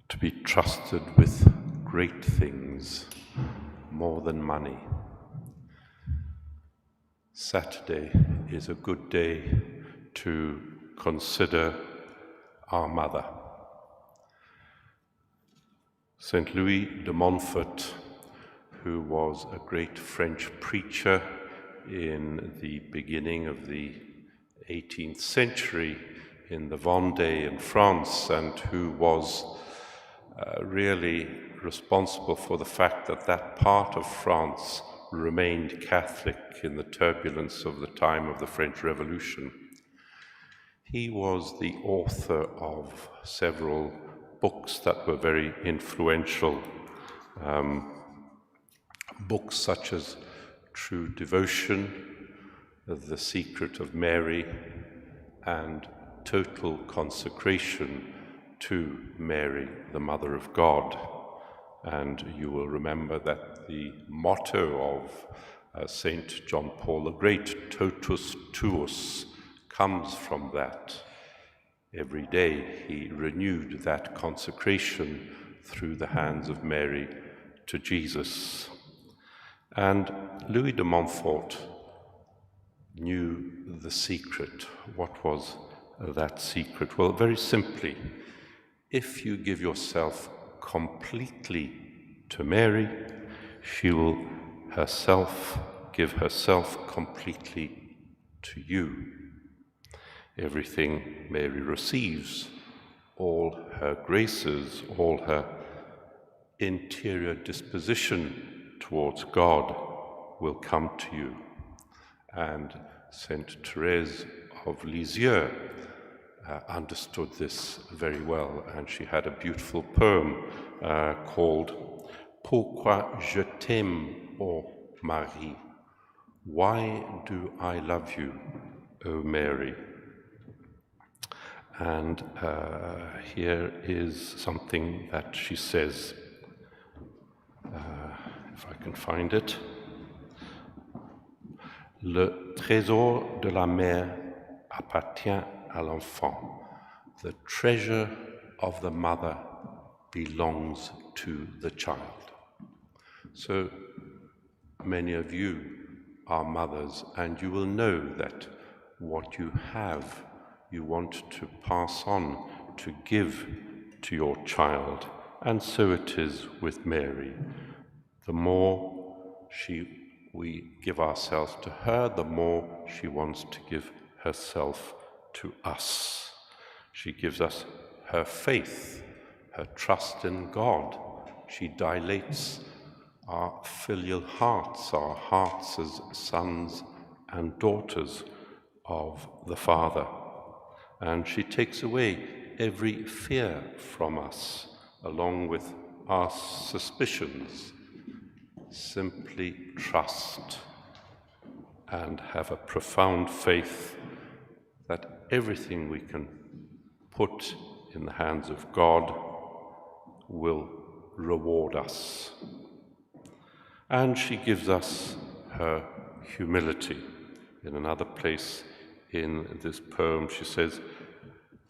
to be trusted with great things, more than money. Saturday is a good day to consider our mother. Saint Louis de Montfort, who was a great French preacher in the beginning of the 18th century in the Vendée in France, and who was really responsible for the fact that that part of France remained Catholic in the turbulence of the time of the French Revolution. He was the author of several books that were very influential, books such as True Devotion, The Secret of Mary, and Total Consecration to Mary, the Mother of God. And you will remember that the motto of St. John Paul the Great, Totus Tuus, comes from that. Every day he renewed that consecration through the hands of Mary to Jesus. And Louis de Montfort knew the secret. What was that secret? Well, very simply, if you give yourself completely to Mary, she will give herself completely to you. Everything Mary receives, all her graces, all her interior disposition towards God will come to you. And Saint Therese of Lisieux understood this very well, and she had a beautiful poem called Pourquoi je t'aime, ô Marie? Why do I love you, O Mary? And here is something that she says, if I can find it. Le trésor de la mère appartient à l'enfant. The treasure of the mother belongs to the child. So many of you are mothers, and you will know that what you have, you want to pass on, to give to your child. And so it is with Mary. The more we give ourselves to her, the more she wants to give herself to us. She gives us her faith, her trust in God. She dilates our filial hearts, our hearts as sons and daughters of the Father. And she takes away every fear from us, along with our suspicions. Simply trust and have a profound faith that everything we can put in the hands of God will reward us. And she gives us her humility. In another place in this poem, she says,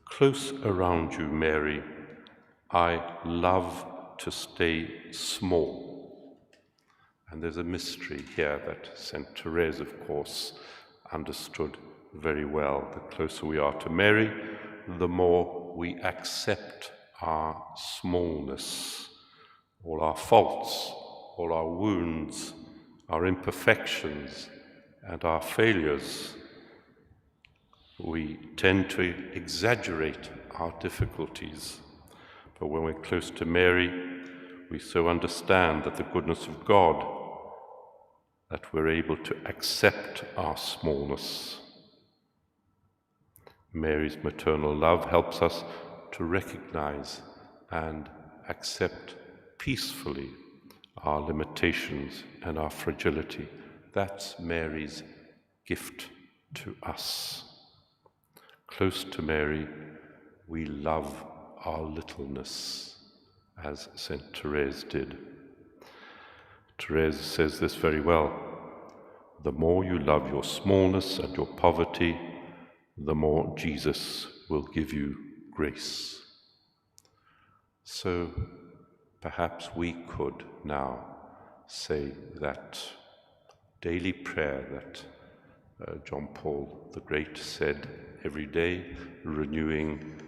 "Close around you, Mary, I love to stay small." And there's a mystery here that Saint Therese, of course, understood very well. The closer we are to Mary, the more we accept our smallness, all our faults, all our wounds, our imperfections, and our failures. We tend to exaggerate our difficulties, but when we're close to Mary, we so understand that the goodness of God that we're able to accept our smallness. Mary's maternal love helps us to recognize and accept peacefully our limitations and our fragility. That's Mary's gift to us. Close to Mary, we love our littleness, as Saint Therese did. Therese says this very well: the more you love your smallness and your poverty, the more Jesus will give you grace. So perhaps we could now say that daily prayer that John Paul the Great said every day, renewing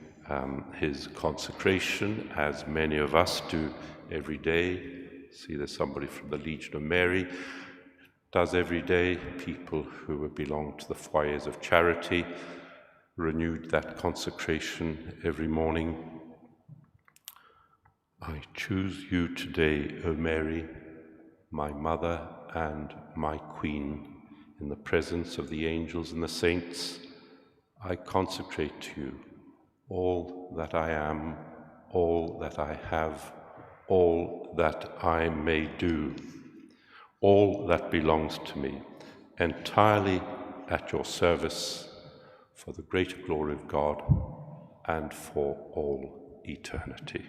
his consecration, as many of us do every day. See, there's somebody from the Legion of Mary does every day. People who belong to the foyers of charity renewed that consecration every morning. I choose you today, O Mary, my mother and my Queen. In the presence of the angels and the saints, I consecrate to you all that I am, all that I have, all that I may do, all that belongs to me, entirely at your service, for the greater glory of God and for all eternity.